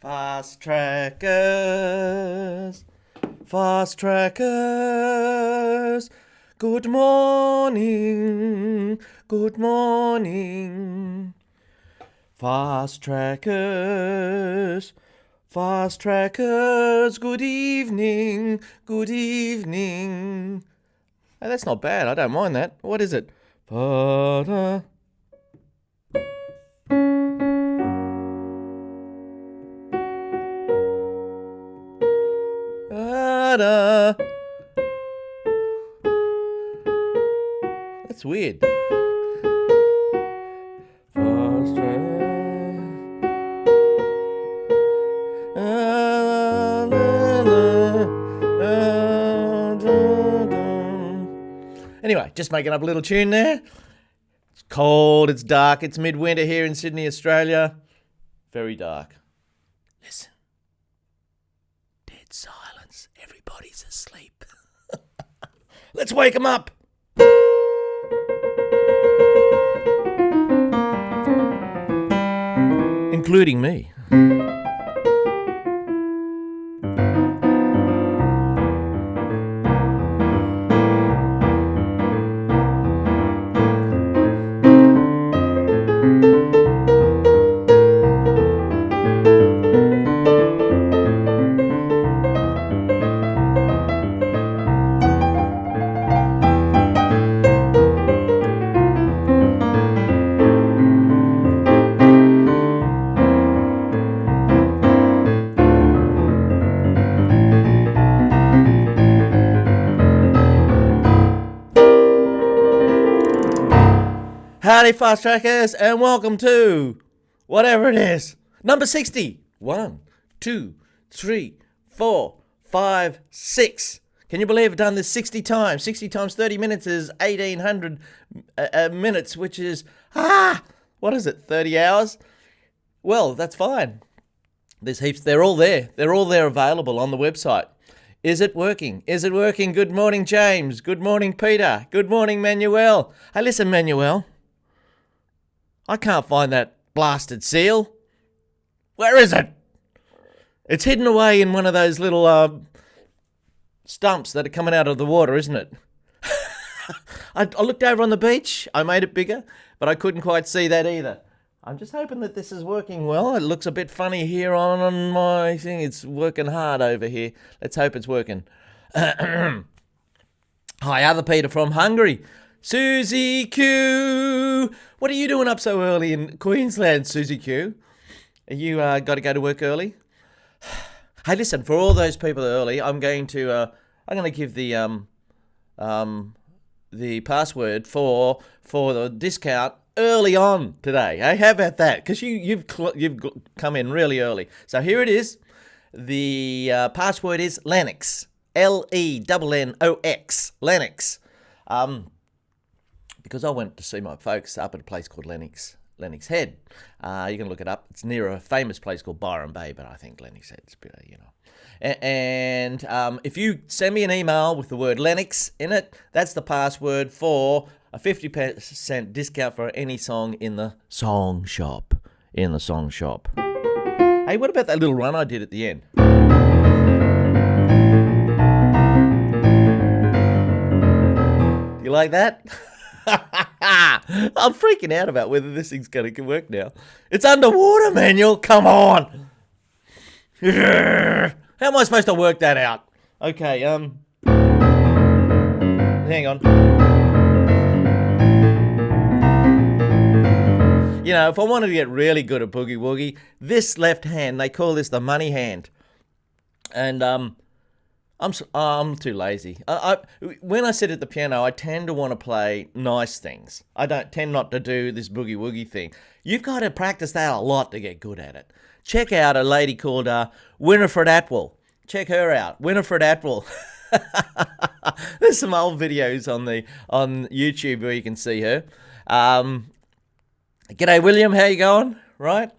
Fast trackers, fast trackers, good morning, good morning. Fast trackers, fast trackers, good evening, good evening. Hey, that's not bad, I don't mind that. What is it? Fa-da. Da-da. That's weird. Fast Anyway, just making up a little tune there. It's cold, it's dark, it's midwinter here in Sydney, Australia. Very dark. Listen. Dead silence. Everybody's asleep. Let's wake them up. Including me. Howdy, fast trackers, and welcome to whatever it is. Number 60. 1, 2, 3, 4, 5, 6. Can you believe I've done this 60 times? 60 times 30 minutes is 1,800 minutes, which is, what is it, 30 hours? Well, that's fine. There's heaps, they're all there. They're all there available on the website. Is it working? Is it working? Good morning, James. Good morning, Peter. Good morning, Manuel. Hey, listen, Manuel. I can't find that blasted seal. Where is it? It's hidden away in one of those little stumps that are coming out of the water, isn't it? I looked over on the beach. I made it bigger, but I couldn't quite see that either. I'm just hoping that this is working well. It looks a bit funny here on my thing. It's working hard over here. Let's hope it's working. Hi, other Peter from Hungary. Susie Q. What are you doing up so early in Queensland, Susie Q? Are you got to go to work early? Hey, listen, for all those people early, I'm going to give the password for the discount early on today. Hey, how about that? Because you've come in really early. So here it is. The password is Lennox. Lennox. Lennox. Because I went to see my folks up at a place called Lennox Head. You can look it up. It's near a famous place called Byron Bay, but I think Lennox Head's better, you know. And if you send me an email with the word Lennox in it, that's the password for a 50% discount for any song in the song shop. Hey, what about that little run I did at the end? You like that? I'm freaking out about whether this thing's going to work now. It's underwater, Manuel. Come on. How am I supposed to work that out? Okay, hang on. You know, if I wanted to get really good at boogie woogie, this left hand, they call this the money hand. And I'm too lazy. When I sit at the piano, I tend to want to play nice things. I don't tend not to do this boogie woogie thing. You've got to practice that a lot to get good at it. Check out a lady called Winifred Atwell. Check her out, Winifred Atwell. There's some old videos on YouTube where you can see her. G'day, William. How you going? Right,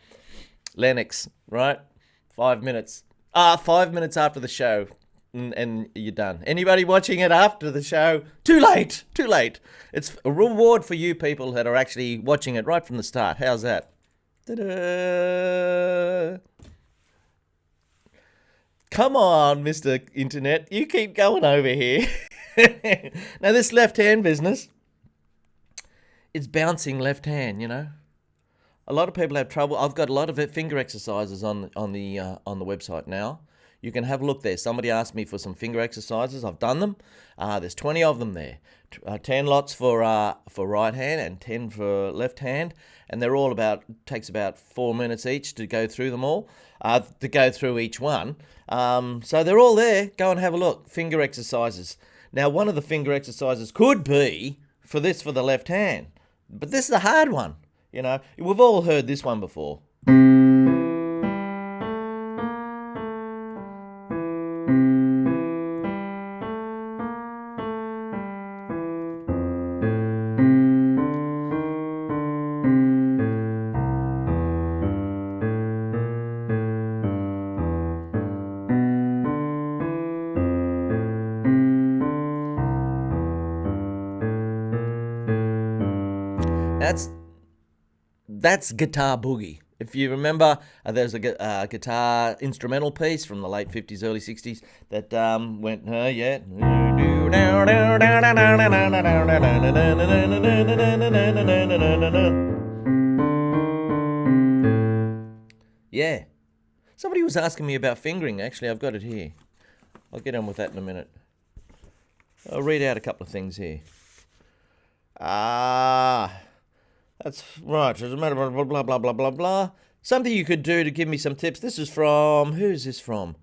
Lennox. Right, 5 minutes. 5 minutes after the show. And you're done. Anybody watching it after the show? Too late. It's a reward for you people that are actually watching it right from the start. How's that? Ta-da! Come on, Mr. Internet. You keep going over here. Now, this left hand business, it's bouncing left hand, you know. A lot of people have trouble. I've got a lot of finger exercises on the website now. You can have a look there. Somebody asked me for some finger exercises. I've done them. There's 20 of them there. 10 lots for right hand and 10 for left hand, and they're all takes about 4 minutes each to go through them all. To go through each one. So they're all there. Go and have a look. Finger exercises. Now, one of the finger exercises could be for the left hand, but this is a hard one. You know, we've all heard this one before. That's Guitar Boogie. If you remember, there's a guitar instrumental piece from the late 50s, early 60s that went, yeah. Yeah. Somebody was asking me about fingering. Actually, I've got it here. I'll get on with that in a minute. I'll read out a couple of things here. That's right. As a matter of blah, blah, blah, blah, blah, blah. Something you could do to give me some tips. This is from, who's this from?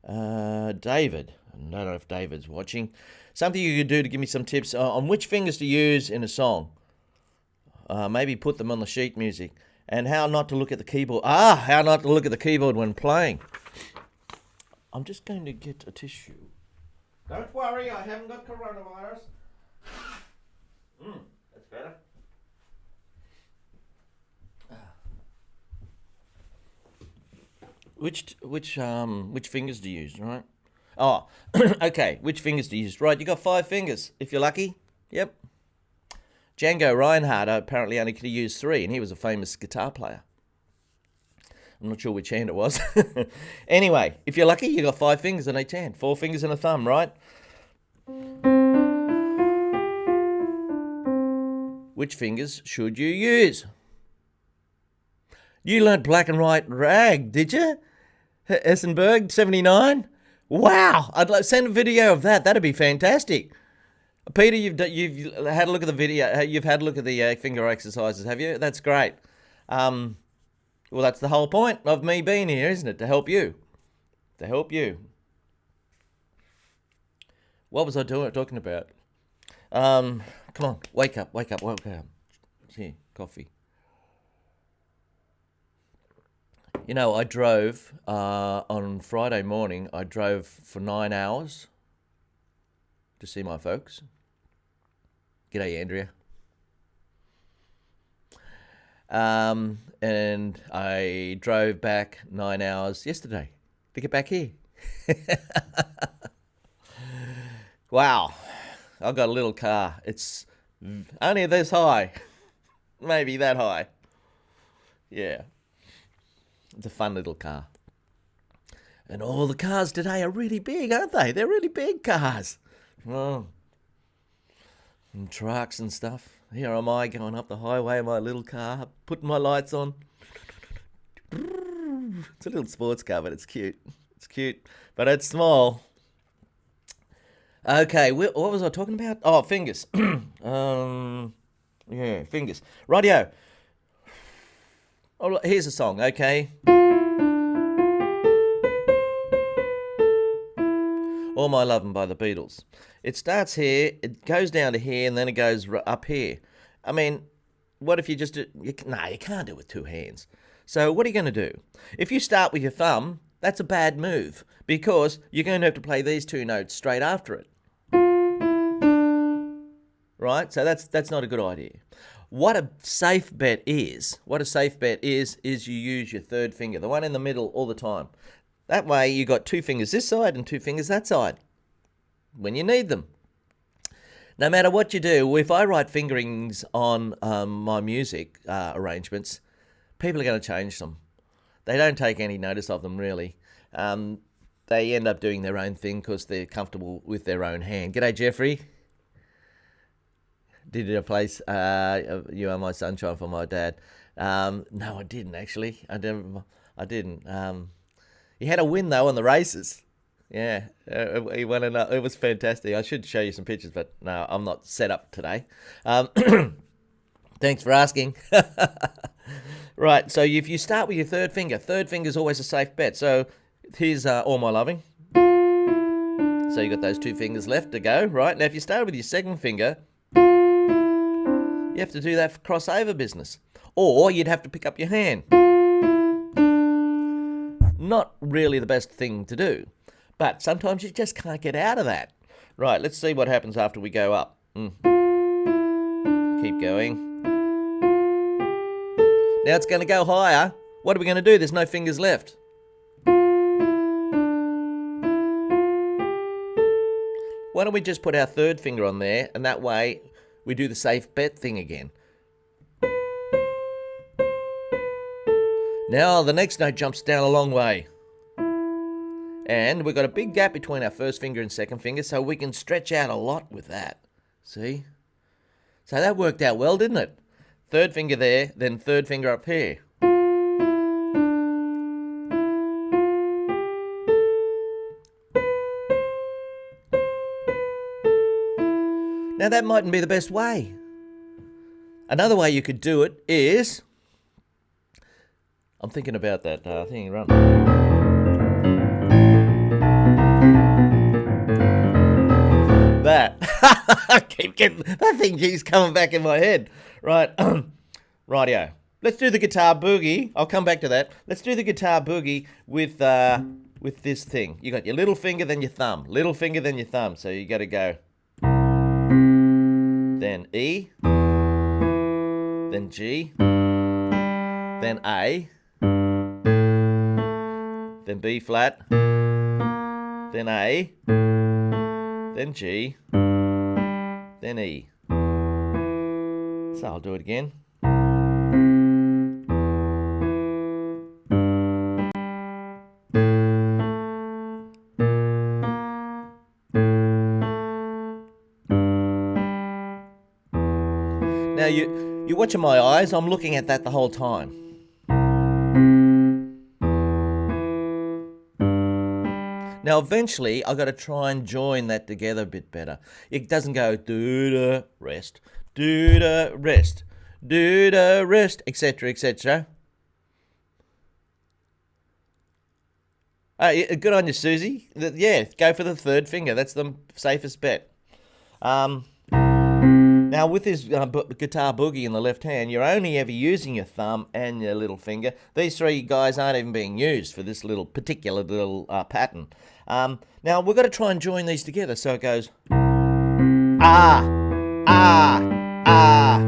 David. I don't know if David's watching. Something you could do to give me some tips on which fingers to use in a song. Maybe put them on the sheet music. And how not to look at the keyboard. How not to look at the keyboard when playing. I'm just going to get a tissue. Don't worry, I haven't got coronavirus. That's better. Which fingers do you use, right? Oh, okay. Which fingers do you use? Right, you got 5 fingers, if you're lucky. Yep. Django Reinhardt apparently only could use 3, and he was a famous guitar player. I'm not sure which hand it was. Anyway, if you're lucky, you got 5 fingers on each hand. 4 fingers and a thumb, right? Which fingers should you use? You learnt black and white rag, did you? Essenberg, 79? Wow! I'd like send a video of that. That'd be fantastic. Peter, you've had a look at the video. You've had a look at the finger exercises, have you? That's great. Well, that's the whole point of me being here, isn't it? To help you. To help you. What was I talking about? Come on, wake up. Here, coffee. You know, I drove on Friday morning. I drove for 9 hours to see my folks. G'day, Andrea. And I drove back 9 hours yesterday to get back here. Wow. I've got a little car. It's only this high. Maybe that high. Yeah. It's a fun little car. And all the cars today are really big, aren't they? They're really big cars. Oh. And trucks and stuff. Here am I going up the highway in my little car, putting my lights on. It's a little sports car, but it's cute. It's cute, but it's small. Okay, what was I talking about? Oh, fingers. Yeah, fingers. Rightio. Oh, here's a song, okay? All My Lovin' by the Beatles. It starts here, it goes down to here, and then it goes up here. I mean, what if you just do... you can't do it with 2 hands. So what are you going to do? If you start with your thumb, that's a bad move, because you're going to have to play these 2 notes straight after it. Right? So that's not a good idea. What a safe bet is you use your 3rd finger, the one in the middle all the time. That way you got 2 fingers this side and 2 fingers that side when you need them. No matter what you do, if I write fingerings on my music arrangements, people are going to change them. They don't take any notice of them, really. they end up doing their own thing because they're comfortable with their own hand. G'day, Jeffrey. Did you place You Are My Sunshine for my dad? No, I didn't actually. I didn't. He had a win though on the races. Yeah, he won enough. It was fantastic. I should show you some pictures, but no, I'm not set up today. Thanks for asking. Right, so if you start with your third finger's always a safe bet. So here's All My Loving. So you got those 2 fingers left to go, right? Now if you start with your second finger, you have to do that for crossover business. Or you'd have to pick up your hand. Not really the best thing to do. But sometimes you just can't get out of that. Right, let's see what happens after we go up. Keep going. Now it's going to go higher. What are we going to do? There's no fingers left. Why don't we just put our third finger on there, and that way we do the safe bet thing again. Now the next note jumps down a long way. And we've got a big gap between our first finger and second finger, so we can stretch out a lot with that. See? So that worked out well, didn't it? Third finger there, then third finger up here. Now that mightn't be the best way. Another way you could do it is... I'm thinking about that thing, run. That. That thing keeps coming back in my head. Right. Rightio. Let's do the guitar boogie. I'll come back to that. Let's do the guitar boogie with this thing. You got your little finger, then your thumb. Little finger, then your thumb. So you got to go. Then E. Then G. Then A. Then B flat. Then A. Then G. Then E. So I'll do it again. Now you're watching my eyes. I'm looking at that the whole time. Now eventually I've got to try and join that together a bit better. It doesn't go do-da, rest, do-da, rest, do-da, rest, etc., etc. Good on you, Susie. Yeah, go for the third finger. That's the safest bet. Now with this guitar boogie in the left hand, you're only ever using your thumb and your little finger. These 3 guys aren't even being used for this particular little pattern. Now we've got to try and join these together. So it goes ah, ah, ah.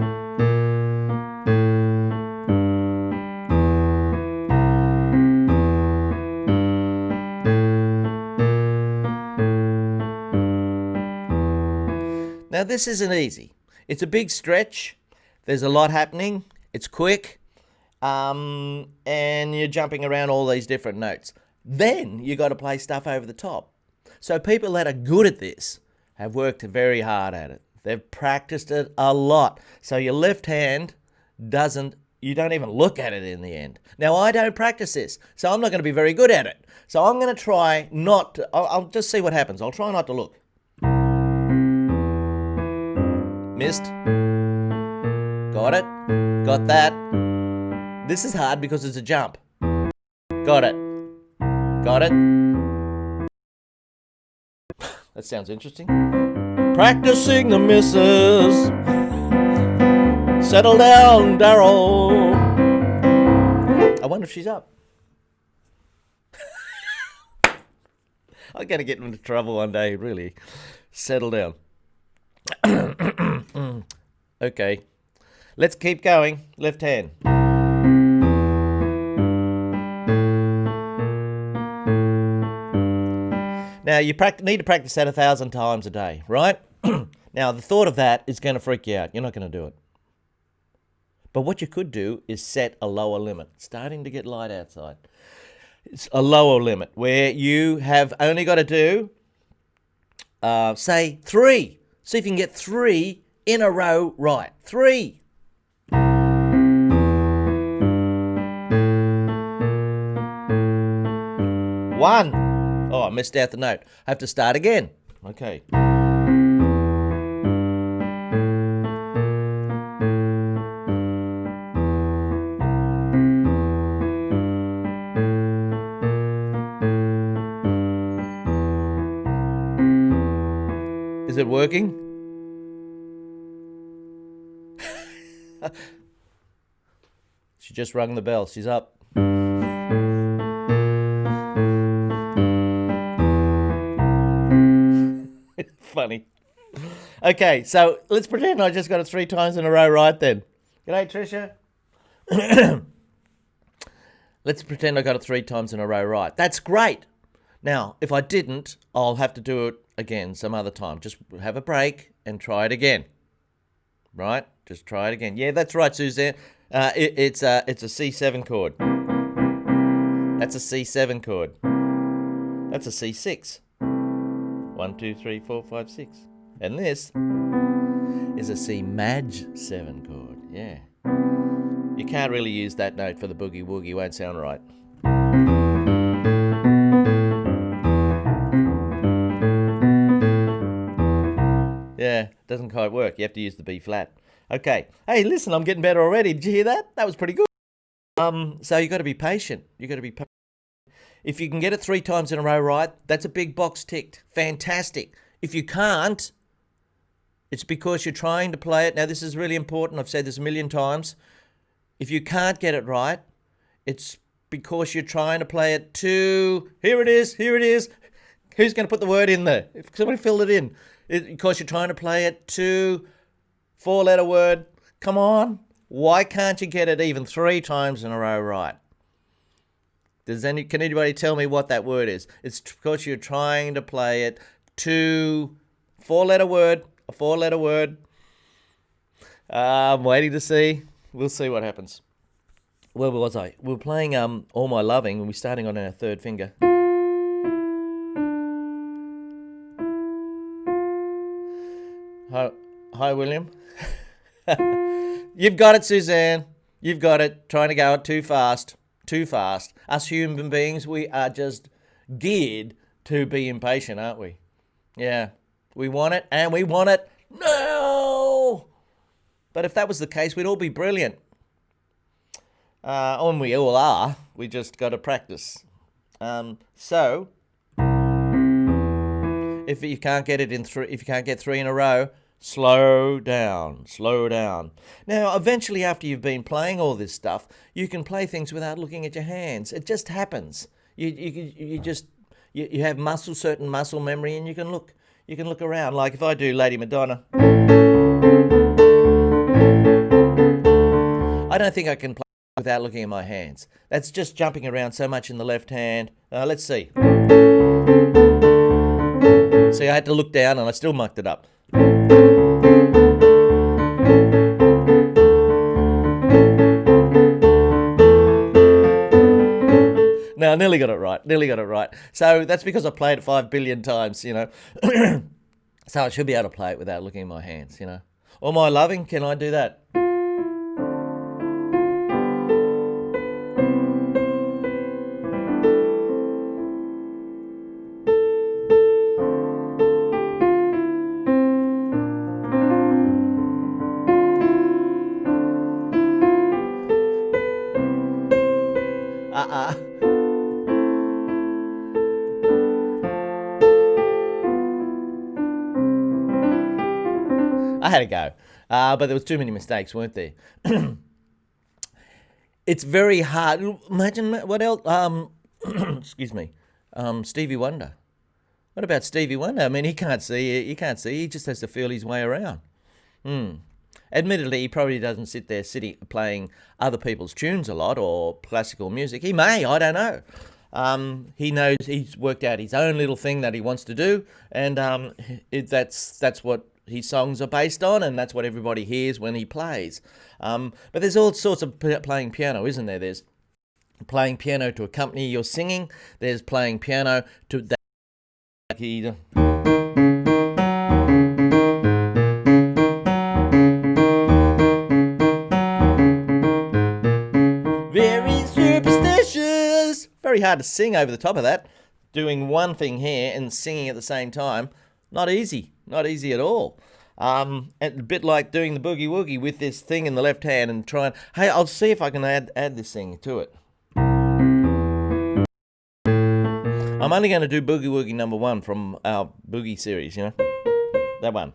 Now this isn't easy. It's a big stretch. There's a lot happening. It's quick. And you're jumping around all these different notes. Then you got to play stuff over the top. So people that are good at this have worked very hard at it. They've practiced it a lot. So your left hand you don't even look at it in the end. Now I don't practice this, so I'm not going to be very good at it. So I'm going to try not to, I'll just see what happens. I'll try not to look. Missed. Got it. Got that. This is hard because it's a jump. Got it. Got it. That sounds interesting. Practicing the misses. Settle down, Daryl. I wonder if she's up. I'm going to get into trouble one day, really. Settle down. Okay. Let's keep going. Left hand. Now, you need to practice that 1,000 times a day, right? Now, the thought of that is going to freak you out. You're not going to do it. But what you could do is set a lower limit. It's starting to get light outside. It's a lower limit where you have only got to do, say, 3. See if you can get 3 in a row right. 3. One. Oh, I missed out the note. I have to start again. Okay. Is it working? She just rung the bell. She's up. Funny. Okay, so let's pretend I just got it 3 times in a row right then. G'day, Tricia. Let's pretend I got it 3 times in a row right. That's great. Now, if I didn't, I'll have to do it again some other time. Just have a break and try it again. Right? Just try it again. Yeah, that's right, Suzanne. It's a C7 chord. That's a C7 chord. That's a C6. 1, 2, 3, 4, 5, 6. And this is a C maj 7 chord. Yeah. You can't really use that note for the boogie woogie. Won't sound right. Yeah, doesn't quite work. You have to use the B flat. Okay. Hey, listen, I'm getting better already. Did you hear that? That was pretty good. So you got to be patient. You got to be patient. If you can get it 3 times in a row right, that's a big box ticked. Fantastic. If you can't, it's because you're trying to play it. Now, this is really important. I've said this a million times. If you can't get it right, it's because you're trying to play it to... Here it is. Here it is. Who's going to put the word in there? If somebody filled it in. Because you're trying to play it to 4-letter word. Come on. Why can't you get it even 3 times in a row right? Can anybody tell me what that word is? It's because you're trying to play it to 4-letter word, a 4-letter word. I'm waiting to see. We'll see what happens. Where was I? We were playing All My Lovin', and we're starting on our 3rd finger. Hi, William. You've got it, Suzanne. You've got it. Trying to go too fast. Too fast. Us human beings, we are just geared to be impatient, aren't we? Yeah. We want it, and we want it now. But if that was the case, we'd all be brilliant. And we all are. We just got to practice. So, if you can't get it in if you can't get 3 in a row, slow down, slow down. Now, eventually, after you've been playing all this stuff, you can play things without looking at your hands. It just happens. You have certain muscle memory, and you can look around. Like if I do Lady Madonna, I don't think I can play without looking at my hands. That's just jumping around so much in the left hand. Let's see. See, I had to look down, and I still mucked it up. No, I nearly got it right. So that's because I played it 5 billion times, you know. So I should be able to play it without looking at my hands, you know. All My Lovin', can I do that? I had a go, but there was too many mistakes, weren't there? It's very hard. Imagine what else? Excuse me. Stevie Wonder. What about Stevie Wonder? I mean, he can't see. He just has to feel his way around. Admittedly, he probably doesn't sit there playing other people's tunes a lot or classical music. He may. I don't know. He knows he's worked out his own little thing that he wants to do, and that's what his songs are based on, and that's what everybody hears when he plays. But there's all sorts of playing piano, isn't there? There's playing piano to accompany your singing. There's playing piano to that. Very superstitious. Very hard to sing over the top of that. Doing one thing here and singing at the same time. Not easy. Not easy at all. A bit like doing the boogie woogie with this thing in the left hand and trying. Hey, I'll see if I can add this thing to it. I'm only going to do Boogie Woogie number 1 from our Boogie series, you know? That one.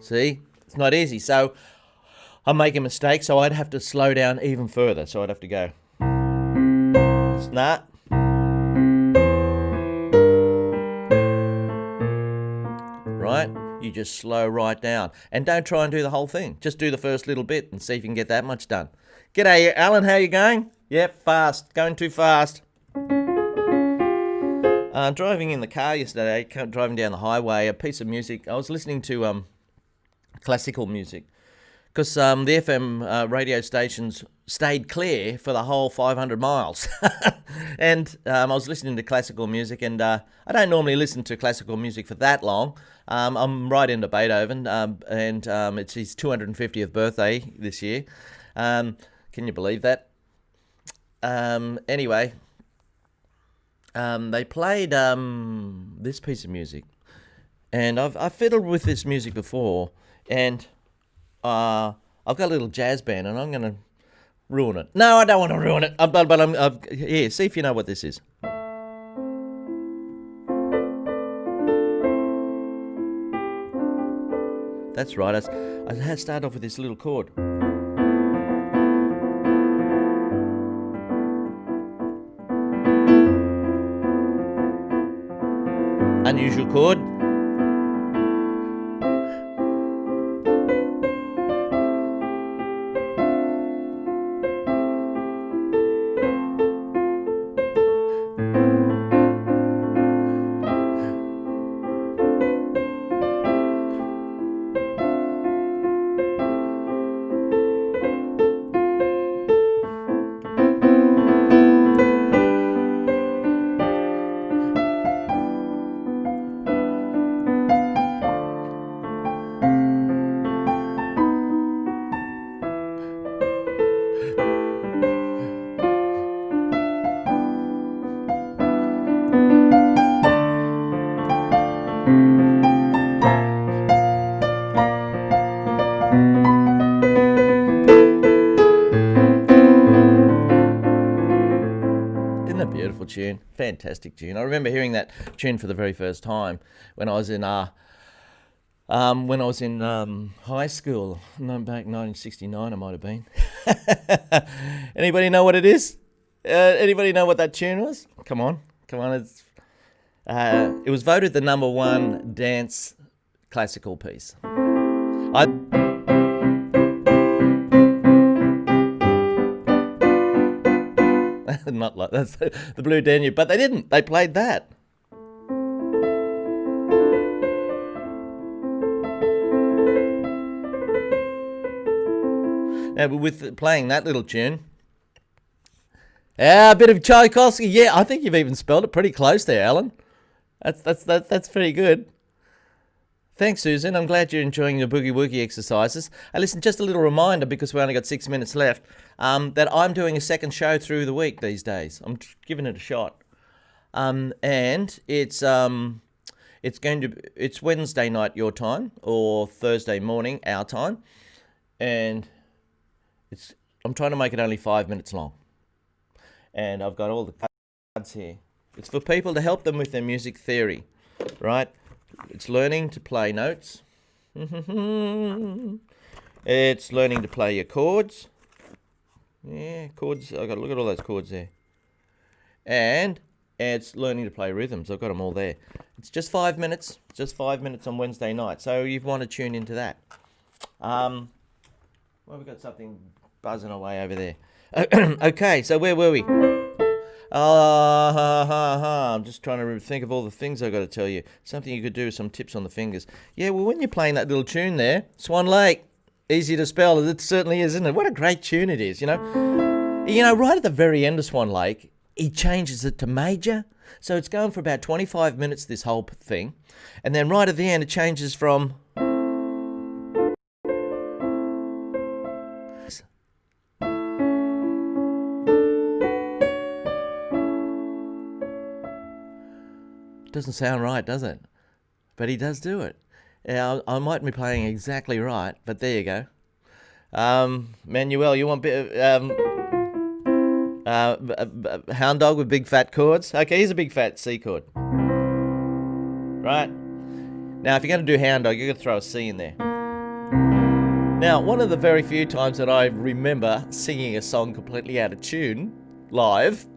See? It's not easy. So I'm making mistakes, so I'd have to slow down even further. So I'd have to go. Nah. Right? You just slow right down. And don't try and do the whole thing. Just do the first little bit and see if you can get that much done. G'day, Alan. How you going? Yep, fast. Going too fast. Driving in the car yesterday, driving down the highway, a piece of music. I was listening to classical music. Because the FM radio stations stayed clear for the whole 500 miles. And I was listening to classical music, and I don't normally listen to classical music for that long. I'm right into Beethoven, and it's his 250th birthday this year. Can you believe that? Anyway, they played this piece of music. And I've fiddled with this music before, and I've got a little jazz band, and I'm going to ruin it. No, I don't want to ruin it. But I'm here. See if you know what this is. That's right. I had started off with this little chord. Unusual chord. Beautiful tune, fantastic tune. I remember hearing that tune for the very first time when I was in high school. No, back 1969, I might have been. Anybody know what it is? Anybody know what that tune was? Come on. It's it was voted the number 1 dance classical piece. Not like that's the Blue Danube, but they didn't. They played that. Now, with playing that little tune, a bit of Tchaikovsky. Yeah, I think you've even spelled it pretty close there, Alan. That's pretty good. Thanks, Susan. I'm glad you're enjoying your boogie woogie exercises. And listen, just a little reminder, because we only got 6 minutes left, that I'm doing a second show through the week these days. I'm giving it a shot, and it's Wednesday night your time or Thursday morning our time, and I'm trying to make it only 5 minutes long, and I've got all the cards here. It's for people to help them with their music theory, right? It's learning to play notes. It's learning to play your chords. Yeah, chords. I've got to look at all those chords there. And it's learning to play rhythms. I've got them all there. It's just 5 minutes. Just 5 minutes on Wednesday night. So you want to tune into that. Well, we've got something buzzing away over there. Okay, so where were we? I'm just trying to think of all the things I've got to tell you. Something you could do, some tips on the fingers. Yeah, well, when you're playing that little tune there, Swan Lake, easy to spell, it certainly is, isn't it? What a great tune it is, you know. You know, right at the very end of Swan Lake, he changes it to major. So it's going for about 25 minutes, this whole thing. And then right at the end, it changes from... Doesn't sound right, does it? But he does do it. Yeah, I might be playing exactly right, but there you go. Manuel, you want hound dog with big fat chords? Okay, here's a big fat C chord. Right? Now, if you're going to do hound dog, you're going to throw a C in there. Now, one of the very few times that I remember singing a song completely out of tune, live,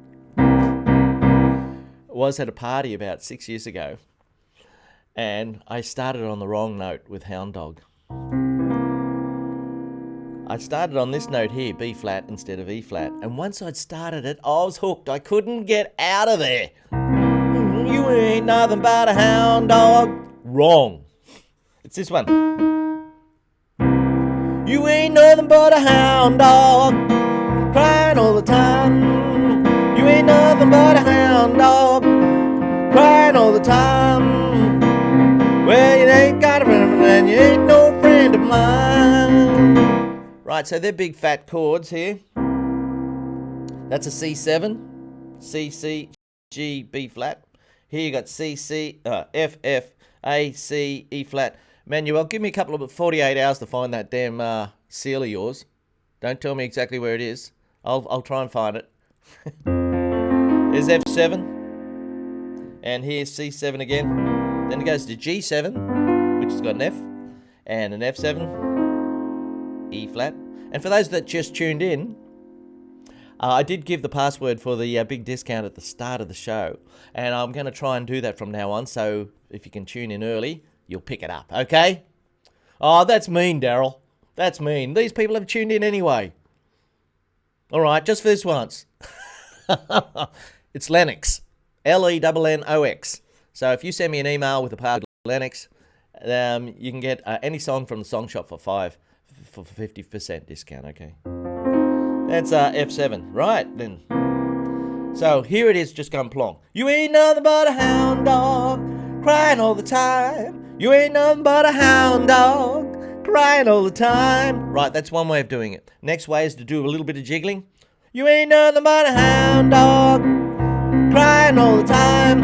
was at a party about 6 years ago, and I started on the wrong note with Hound Dog. I started on this note here, B flat instead of E flat, and once I'd started it, I was hooked. I couldn't get out of there. You ain't nothing but a hound dog. Wrong. It's this one. You ain't nothing but a hound dog, crying all the time. You ain't nothing but a hound dog, crying all the time. Well, you ain't got a friend and you ain't no friend of mine. Right, so they're big fat chords here. That's a C7, C, C, G, B flat. Here you got C, C, F, F, A, C, E flat. Manuel, give me a couple of 48 hours to find that damn seal of yours. Don't tell me exactly where it is. I'll try and find it. There's F7, and here's C7 again. Then it goes to G7, which has got an F, and an F7, E flat. And for those that just tuned in, I did give the password for the big discount at the start of the show, and I'm going to try and do that from now on, so if you can tune in early, you'll pick it up, okay? Oh, that's mean, Daryl. That's mean. These people have tuned in anyway. All right, just for this once. It's Lennox, Lennox. So if you send me an email with a password Lennox, you can get any song from the song shop for 50% discount. Okay, that's F7. Right then. So here it is, just gone plonk. You ain't nothing but a hound dog, crying all the time. You ain't nothing but a hound dog, crying all the time. Right, that's one way of doing it. Next way is to do a little bit of jiggling. You ain't nothing but a hound dog, crying all the time.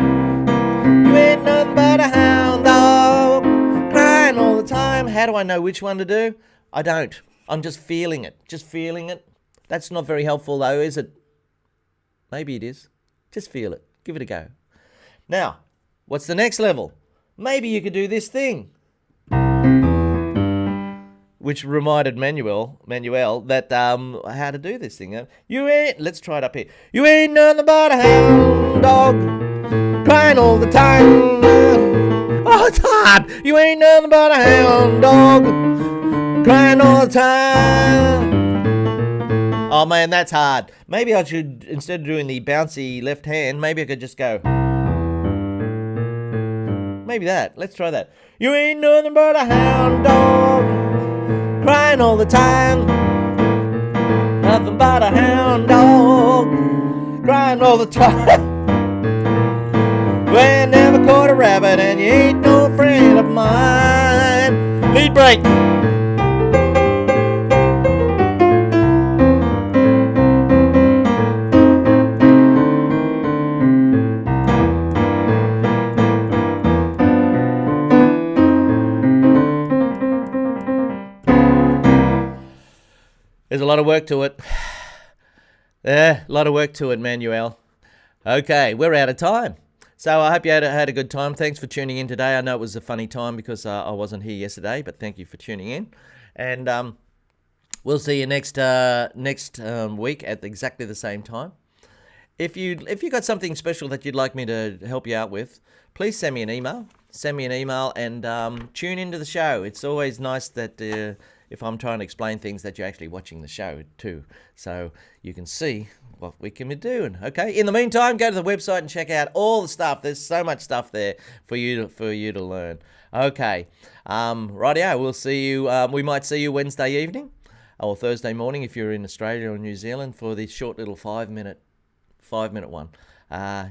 You ain't nothing but a hound dog, crying all the time. How do I know which one to do? I don't. I'm just feeling it. Just feeling it. That's not very helpful though, is it? Maybe it is. Just feel it. Give it a go. Now, what's the next level? Maybe you could do this thing. Which reminded Manuel that how to do this thing. Let's try it up here. You ain't nothing but a hound dog, crying all the time. Oh, it's hard. You ain't nothing but a hound dog, crying all the time. Oh man, that's hard. Maybe I should, instead of doing the bouncy left hand, maybe I could just go. Maybe that. Let's try that. You ain't nothing but a hound dog, crying all the time. Nothing but a hound dog, crying all the time. Well, you never caught a rabbit and you ain't no friend of mine. Lead break. There's a lot of work to it. Yeah, a lot of work to it, Manuel. Okay, we're out of time. So I hope you had a good time. Thanks for tuning in today. I know it was a funny time because I wasn't here yesterday, but thank you for tuning in. And we'll see you next week at exactly the same time. If you got something special that you'd like me to help you out with, please send me an email. Send me an email and tune into the show. It's always nice that if I'm trying to explain things, that you're actually watching the show too, so you can see what we can be doing. Okay. In the meantime, go to the website and check out all the stuff. There's so much stuff there for you to learn. Okay. Rightio. We'll see you. We might see you Wednesday evening or Thursday morning if you're in Australia or New Zealand for the short little 5-minute one.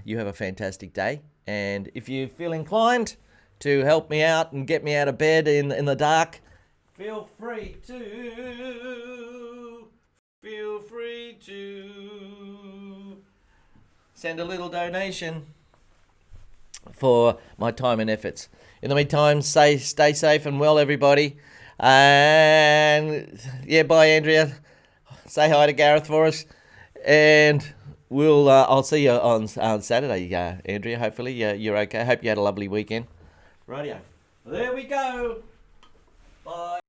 You have a fantastic day, and if you feel inclined to help me out and get me out of bed in the dark, feel free to send a little donation for my time and efforts. In the meantime, stay safe and well, everybody. And yeah, bye, Andrea. Say hi to Gareth for us, and I'll see you on Saturday, Andrea. Hopefully you're okay. Hope you had a lovely weekend. Rightio. There we go. Bye.